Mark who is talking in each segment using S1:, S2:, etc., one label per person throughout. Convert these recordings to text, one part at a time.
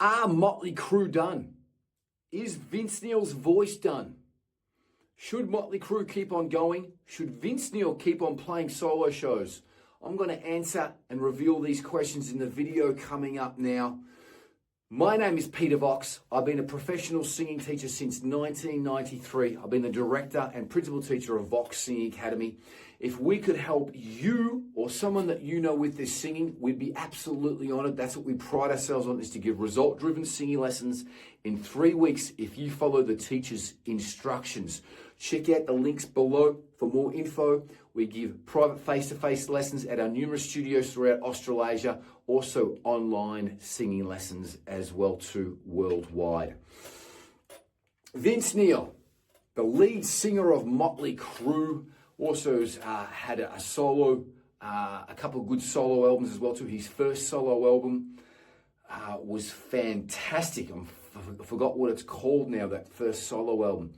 S1: Are Mötley Crüe done? Is Vince Neil's voice done? Should Mötley Crüe keep on going? Should Vince Neil keep on playing solo shows? I'm going to answer and reveal these questions in the video coming up now. My name is Peter Vox. I've been a professional singing teacher since 1993. I've been the director and principal teacher of Vox Singing Academy. If we could help you or someone that you know with their singing, we'd be absolutely honored. That's what we pride ourselves on, is to give result-driven singing lessons in 3 weeks if you follow the teacher's instructions. Check out the links below for more info. We give private face-to-face lessons at our numerous studios throughout Australasia, also online singing lessons as well too worldwide. Vince Neil, the lead singer of Mötley Crüe, also has had a couple of good solo albums as well too. His first solo album was fantastic. I forgot what it's called now, that first solo album.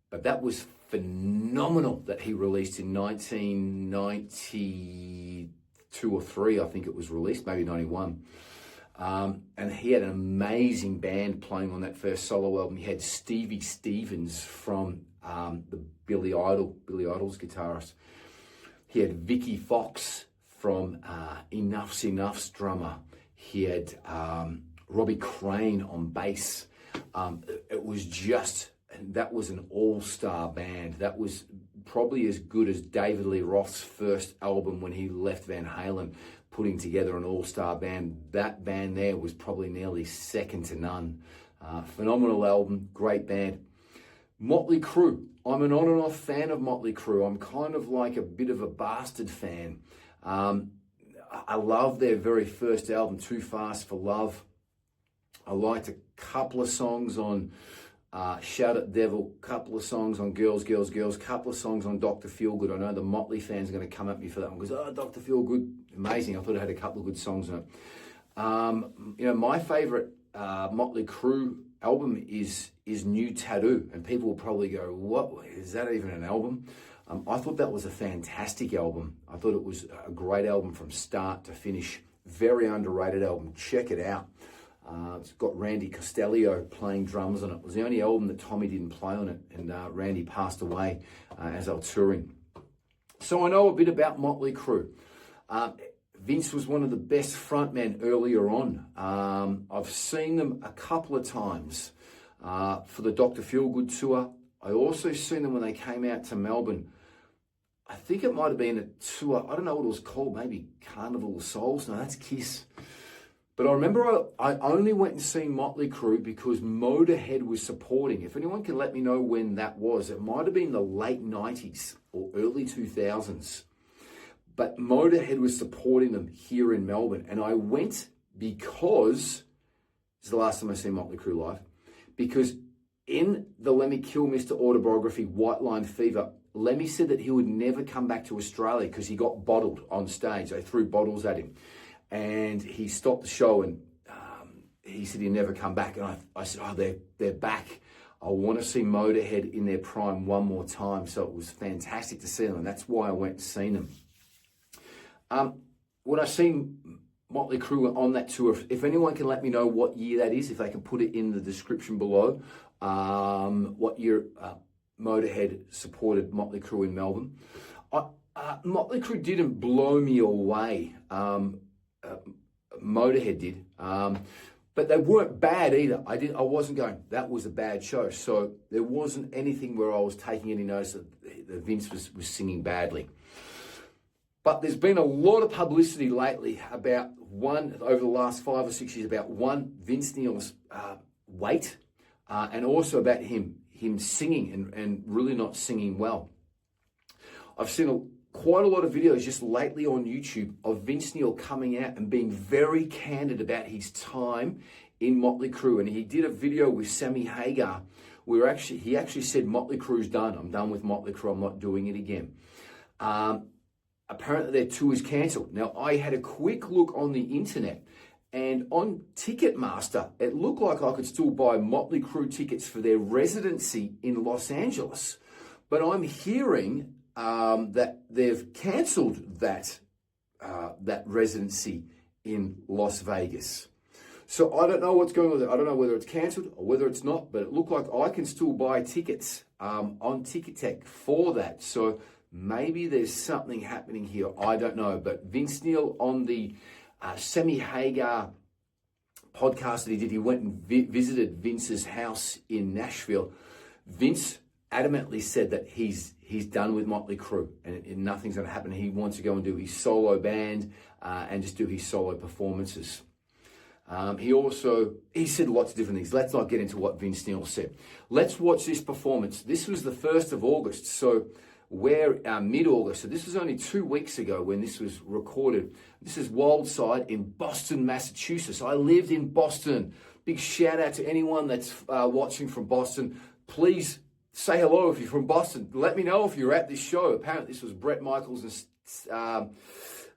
S1: But that was phenomenal that he released in 1992 or 3, I think it was released, maybe 91. And he had an amazing band playing on that first solo album. He had Stevie Stevens from the Billy Idol's guitarist. He had Vicky Fox from Enough's Enough's drummer. He had Robbie Crane on bass. It was just... And that was an all-star band. That was probably as good as David Lee Roth's first album when he left Van Halen, putting together an all-star band. That band there was probably nearly second to none. Phenomenal album, great band. Mötley Crüe. I'm an on and off fan of Mötley Crüe. I'm kind of like a bit of a bastard fan. I love their very first album, Too Fast for Love. I liked a couple of songs on Shout at Devil, couple of songs on Girls, Girls, Girls, couple of songs on Dr. Feelgood. I know the Mötley fans are going to come at me for that one because, oh, Dr. Feelgood, amazing. I thought it had a couple of good songs on it. My favorite Mötley Crüe album is New Tattoo, and people will probably go, what, is that even an album? I thought that was a fantastic album. I thought it was a great album from start to finish. Very underrated album. Check it out. It's got Randy Costello playing drums on it. It was the only album that Tommy didn't play on it, and Randy passed away as they were touring. So I know a bit about Mötley Crüe. Vince was one of the best frontmen earlier on. I've seen them a couple of times for the Dr. Feelgood tour. I also seen them when they came out to Melbourne. I think it might have been a tour, I don't know what it was called, maybe Carnival of Souls. No, that's Kiss. But I remember I only went and seen Mötley Crüe because Motorhead was supporting. If anyone can let me know when that was, it might have been the late 90s or early 2000s. But Motorhead was supporting them here in Melbourne. And I went because, this is the last time I seen Mötley Crüe live, because in the Lemmy Kilmister autobiography, White Line Fever, Lemmy said that he would never come back to Australia because he got bottled on stage. They threw bottles at him. And he stopped the show and he said he'd never come back. And I said, oh, they're back. I want to see Motorhead in their prime one more time. So it was fantastic to see them. And that's why I went and seen them. When I seen Mötley Crüe on that tour, if anyone can let me know what year that is, if they can put it in the description below, what year Motorhead supported Mötley Crüe in Melbourne. Mötley Crüe didn't blow me away. Motorhead did, but they weren't bad either. I wasn't going, that was a bad show. So there wasn't anything where I was taking any notice that Vince was singing badly. But there's been a lot of publicity lately about over the last 5 or 6 years, about Vince Neil's weight, and also about him singing and really not singing well. I've seen quite a lot of videos just lately on YouTube of Vince Neil coming out and being very candid about his time in Mötley Crüe. And he did a video with Sammy Hagar where he actually said, Mötley Crüe's done. I'm done with Mötley Crüe. I'm not doing it again. Apparently their tour is cancelled. Now, I had a quick look on the internet, and on Ticketmaster, it looked like I could still buy Mötley Crüe tickets for their residency in Los Angeles. But I'm hearing that they've cancelled that residency in Las Vegas. So I don't know what's going on with it. I don't know whether it's cancelled or whether it's not, but it looked like I can still buy tickets on Ticket Tech for that. So maybe there's something happening here. I don't know. But Vince Neil on the Sammy Hagar podcast that he did, he went and visited Vince's house in Nashville. Vince adamantly said that he's done with Mötley Crüe and nothing's going to happen. He wants to go and do his solo band and just do his solo performances. He said lots of different things. Let's not get into what Vince Neil said. Let's watch this performance. This was the 1st of August, so we're mid-August. So this was only 2 weeks ago when this was recorded. This is Wildside in Boston, Massachusetts. I lived in Boston. Big shout out to anyone that's watching from Boston. Please say hello if you're from Boston. Let me know if you're at this show. Apparently this was Bret Michaels and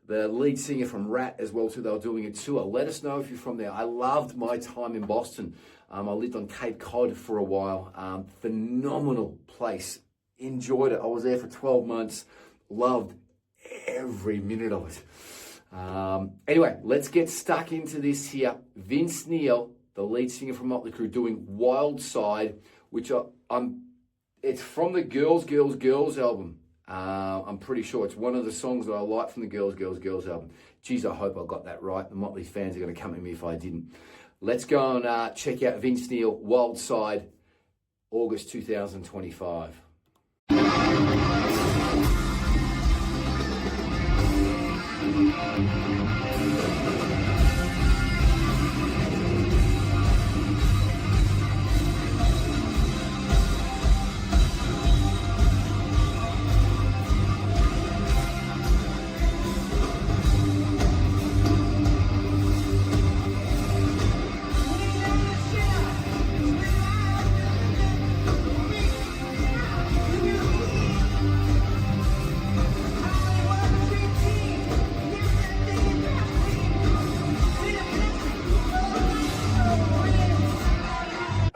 S1: the lead singer from Rat as well too. They were doing a tour. Let us know if you're from there. I loved my time in Boston. I lived on Cape Cod for a while. Phenomenal place. Enjoyed it. I was there for 12 months. Loved every minute of it. Anyway, let's get stuck into this here. Vince Neil, the lead singer from Mötley Crüe, doing Wild Side, which it's from the Girls album. I'm pretty sure it's one of the songs that I like from the Girls album. Geez, I hope I got that right. The Mötley fans are going to come at me if I didn't. Let's go and check out Vince Neil, Wild Side, August 2025.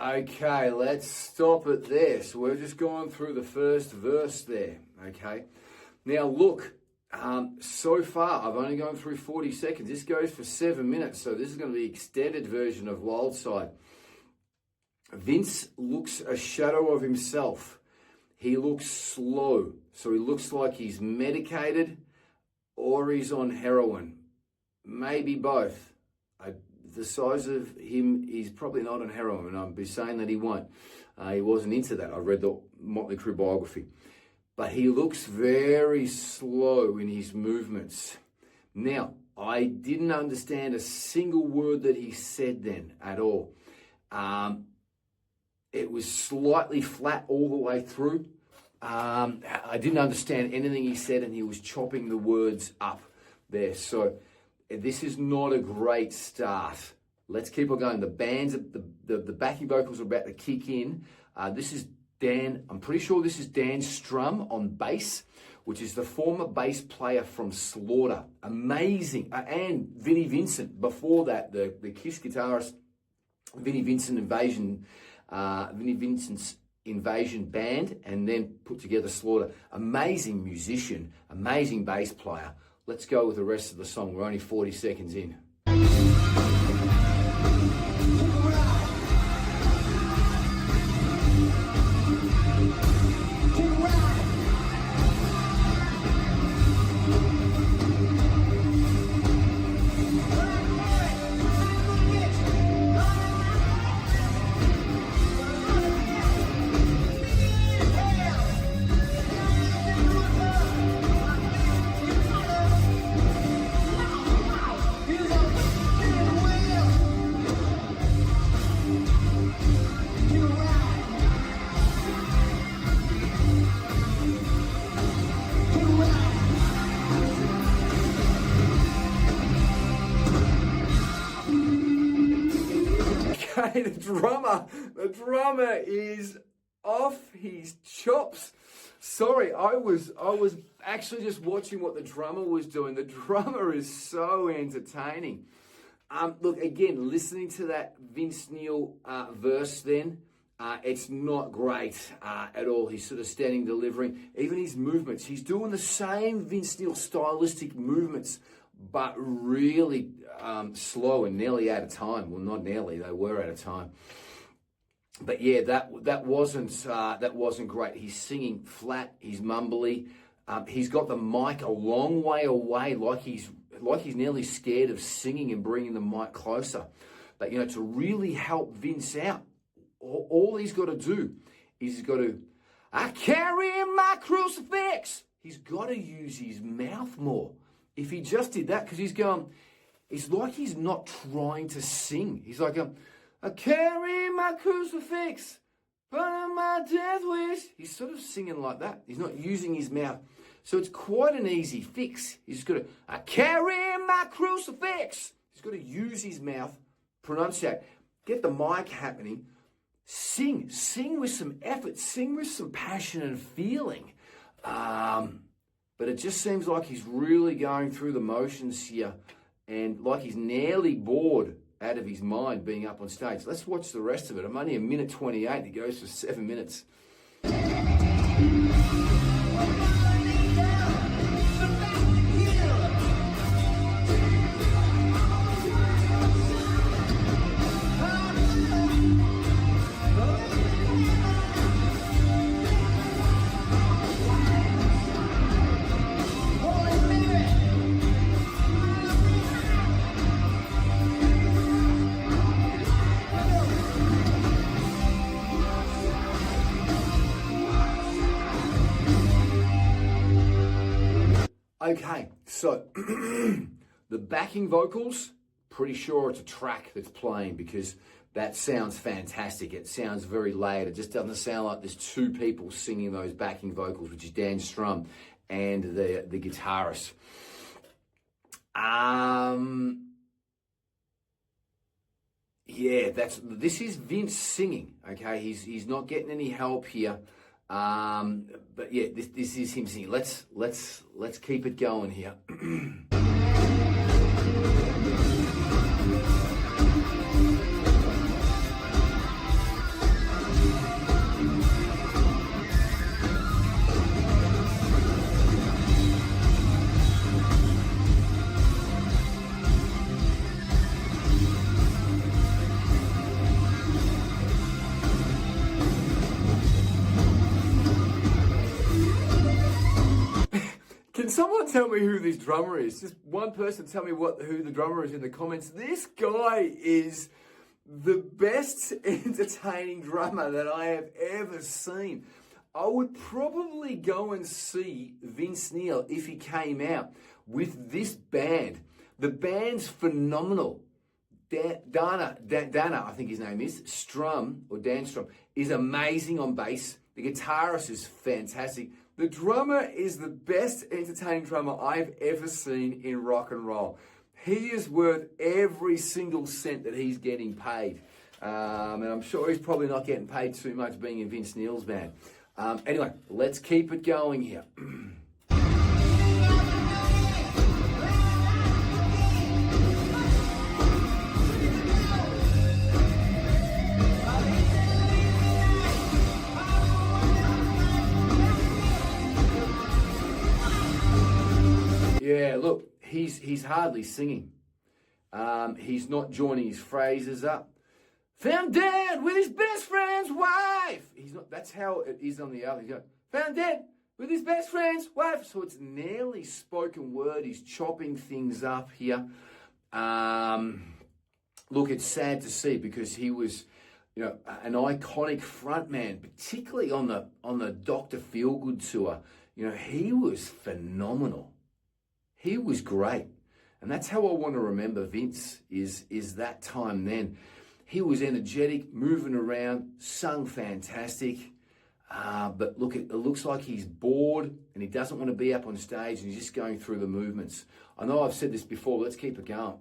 S1: Okay, let's stop at this. We're just going through the first verse there, okay? Now, look, so far, I've only gone through 40 seconds. This goes for 7 minutes, so this is going to be the extended version of Wild Side. Vince looks a shadow of himself. He looks slow, so he looks like he's medicated or he's on heroin. Maybe both. The size of him, he's probably not on heroin. I'd be saying that he won't. He wasn't into that. I read the Mötley Crüe biography. But he looks very slow in his movements. Now, I didn't understand a single word that he said then at all. It was slightly flat all the way through. I didn't understand anything he said, and he was chopping the words up there. So this is not a great start. Let's keep on going. The band's the backing vocals are about to kick in. This is Dan. I'm pretty sure this is Dan Strum on bass, which is the former bass player from Slaughter. Amazing. And Vinnie Vincent before that, the Kiss guitarist, Vinnie Vincent's Invasion band, and then put together Slaughter. Amazing musician, amazing bass player. Let's go with the rest of the song. We're only 40 seconds in. The drummer is off his chops. Sorry, I was actually just watching what the drummer was doing. The drummer is so entertaining. Look, again, listening to that Vince Neil verse then, it's not great at all. He's sort of standing, delivering. Even his movements, he's doing the same Vince Neil stylistic movements, but really slow and nearly out of time. Well, not nearly; they were out of time. But yeah, that wasn't great. He's singing flat. He's mumbly. He's got the mic a long way away, like he's nearly scared of singing and bringing the mic closer. But to really help Vince out, all he's got to do is he's got to, I carry my crucifix. He's got to use his mouth more. If he just did that, because it's like he's not trying to sing. He's like, I carry my crucifix, but my death wish. He's sort of singing like that. He's not using his mouth. So it's quite an easy fix. He's just got to, I carry my crucifix. He's got to use his mouth, pronunciate, get the mic happening, sing with some effort, sing with some passion and feeling. But it just seems like he's really going through the motions here and like he's nearly bored out of his mind being up on stage. Let's watch the rest of it. I'm only a minute 28. It goes for 7 minutes. Okay, so the backing vocals, pretty sure it's a track that's playing because that sounds fantastic. It sounds very layered. It just doesn't sound like there's two people singing those backing vocals, which is Dan Strum and the guitarist. Yeah, this is Vince singing. Okay, he's not getting any help here. But yeah, this is him singing. Let's keep it going here. Can someone tell me who this drummer is? Just one person tell me who the drummer is in the comments. This guy is the best entertaining drummer that I have ever seen. I would probably go and see Vince Neil if he came out with this band. The band's phenomenal. Dana, I think his name is, Strum, or Dan Strum, is amazing on bass. The guitarist is fantastic. The drummer is the best entertaining drummer I've ever seen in rock and roll. He is worth every single cent that he's getting paid. And I'm sure he's probably not getting paid too much being in Vince Neil's band. Anyway, let's keep it going here. Yeah, look, he's hardly singing. He's not joining his phrases up. Found dead with his best friend's wife. He's not. That's how it is on the album. He's going, found dead with his best friend's wife. So it's nearly spoken word. He's chopping things up here. Look, it's sad to see because he was, an iconic frontman, particularly on the Dr. Feelgood tour. He was phenomenal. He was great. And that's how I want to remember Vince, is that time then. He was energetic, moving around, sung fantastic. But look, it looks like he's bored and he doesn't want to be up on stage and he's just going through the movements. I know I've said this before, but let's keep it going.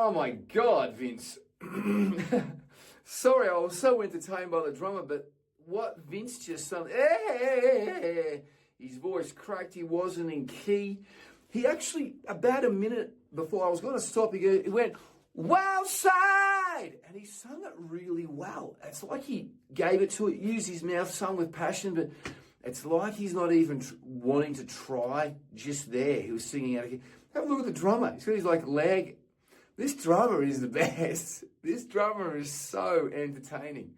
S1: Oh my God, Vince. Sorry, I was so entertained by the drummer, but what Vince just sung, his voice cracked, he wasn't in key. He actually, about a minute before I was going to stop, he went, "Wow side!" And he sung it really well. It's like he gave it to it, used his mouth, sung with passion, but it's like he's not even wanting to try just there. He was singing out of key. Have a look at the drummer. He's got his leg. This drummer is the best. This drummer is so entertaining.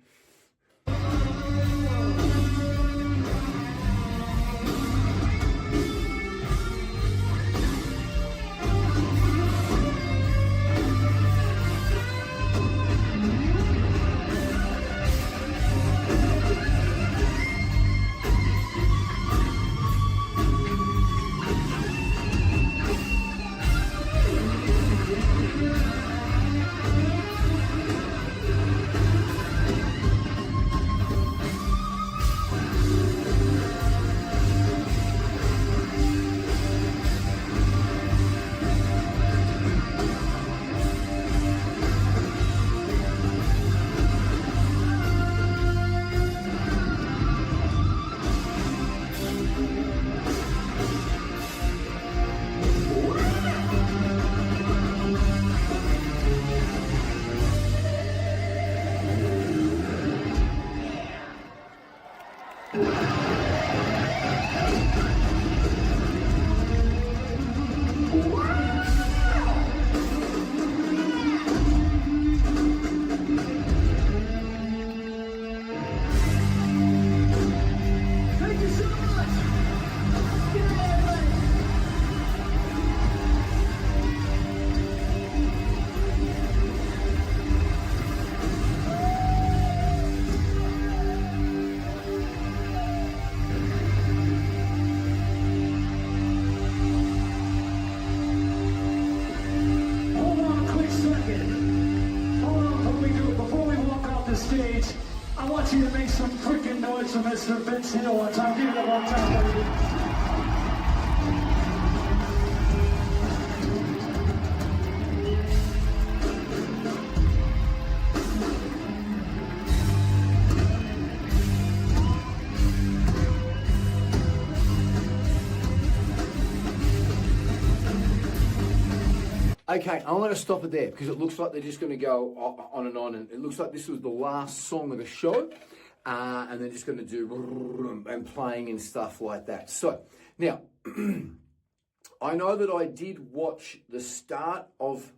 S2: I want you to make some freaking noise for Mr. Vince Hill one time. Give it up one time, baby.
S1: Okay, I'm going to stop it there because it looks like they're just going to go on, and it looks like this was the last song of the show, and they're just going to do and playing and stuff like that. So, now, I know that I did watch the start of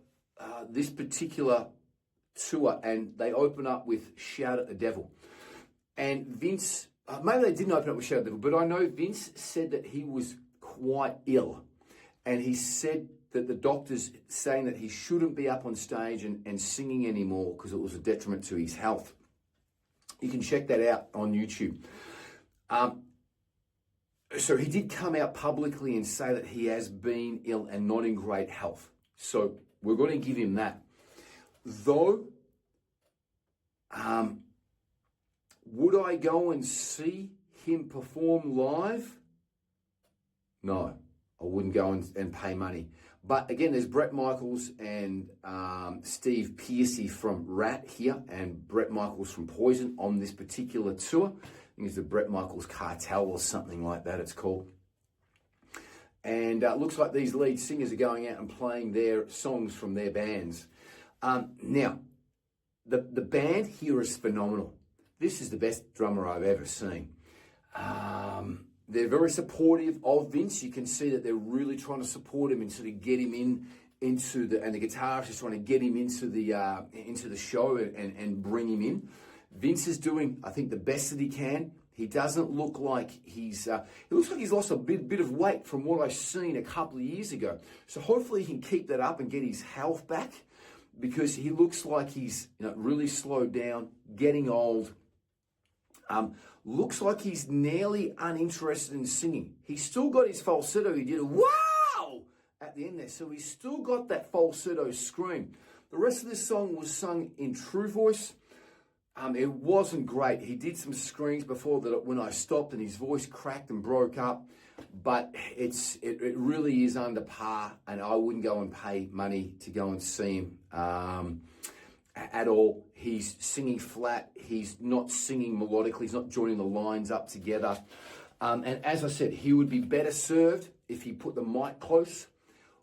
S1: this particular tour, and they open up with Shout at the Devil. And Vince, maybe they didn't open up with Shout at the Devil, but I know Vince said that he was quite ill, and he said that the doctors saying that he shouldn't be up on stage and singing anymore because it was a detriment to his health. You can check that out on YouTube. So he did come out publicly and say that he has been ill and not in great health. So we're going to give him that. Though, would I go and see him perform live? No. I wouldn't go and pay money. But again, there's Bret Michaels and Steve Pearcy from Rat here, and Bret Michaels from Poison on this particular tour. I think it's the Bret Michaels Cartel or something like that it's called. And it looks like these lead singers are going out and playing their songs from their bands. Now, the band here is phenomenal. This is the best drummer I've ever seen. They're very supportive of Vince. You can see that they're really trying to support him and sort of get him into the, and the guitarist is trying to get him into the show and bring him in. Vince is doing, I think, the best that he can. He doesn't look like he looks like he's lost a bit of weight from what I've seen a couple of years ago. So hopefully he can keep that up and get his health back, because he looks like he's really slowed down, getting old. Looks like he's nearly uninterested in singing. He's still got his falsetto. He did a wow at the end there. So he's still got that falsetto scream. The rest of this song was sung in true voice. It wasn't great. He did some screams before that when I stopped and his voice cracked and broke up. but it really is under par, and I wouldn't go and pay money to go and see him at all. He's singing flat. He's not singing melodically. He's not joining the lines up together. And as I said, he would be better served if he put the mic close,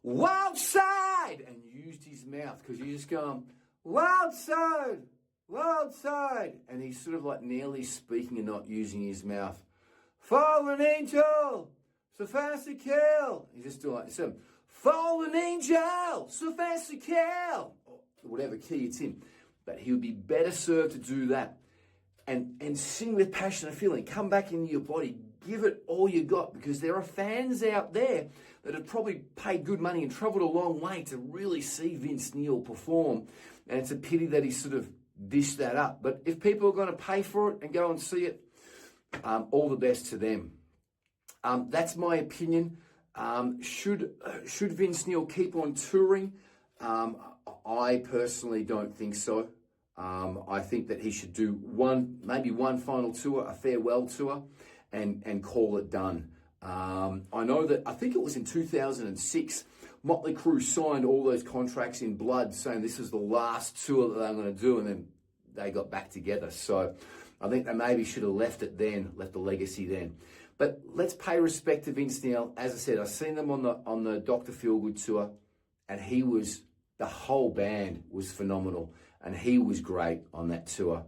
S1: wild side, and used his mouth, because you're just going, wild side, and he's sort of like nearly speaking and not using his mouth. Fallen angel, so fast to kill. He's just doing like this. Fallen angel, so fast to kill. Or whatever key it's in. But he would be better served to do that. And sing with passion and feeling. Come back into your body. Give it all you got, because there are fans out there that have probably paid good money and travelled a long way to really see Vince Neil perform. And it's a pity that he sort of dished that up. But if people are going to pay for it and go and see it, all the best to them. That's my opinion. Should Vince Neil keep on touring? I personally don't think so. I think that he should do maybe one final tour, a farewell tour, and call it done. I know that, I think it was in 2006, Mötley Crüe signed all those contracts in blood, saying this is the last tour that they're going to do, and then they got back together. So I think they maybe should have left it then, left the legacy then. But let's pay respect to Vince Neil. As I said, I've seen them on the Dr. Feelgood tour, and the whole band was phenomenal, and he was great on that tour.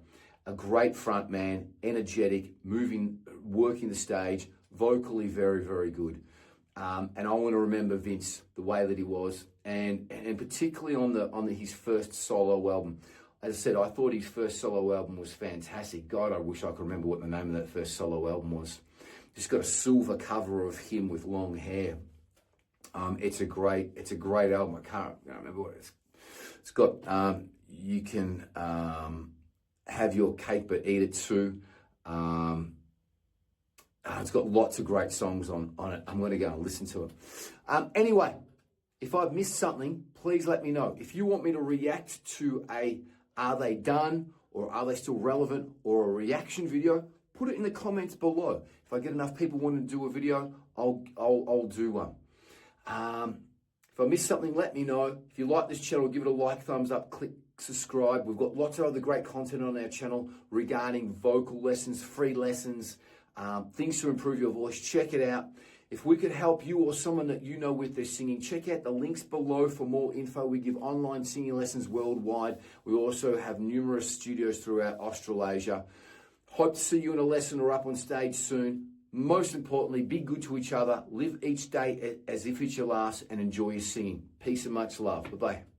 S1: A great front man, energetic, moving, working the stage, vocally very, very good. And I want to remember Vince the way that he was, and particularly on his first solo album. As I said, I thought his first solo album was fantastic. God, I wish I could remember what the name of that first solo album was. Just got a silver cover of him with long hair. It's a great album. I can't remember what it is. It's got You Can Have Your Cake But Eat It Too. It's got lots of great songs on it. I'm going to go and listen to it. Anyway, if I've missed something, please let me know. If you want me to react to Are They Done, or Are They Still Relevant, or a reaction video, put it in the comments below. If I get enough people wanting to do a video, I'll do one. If I missed something, let me know. If you like this channel, give it a like, thumbs up, click subscribe. We've got lots of other great content on our channel regarding vocal lessons, free lessons, things to improve your voice. Check it out. If we could help you or someone that you know with their singing, check out the links below for more info. We give online singing lessons worldwide. We also have numerous studios throughout Australasia. Hope to see you in a lesson or up on stage soon. Most importantly, be good to each other. Live each day as if it's your last, and enjoy your singing. Peace and much love. Bye-bye.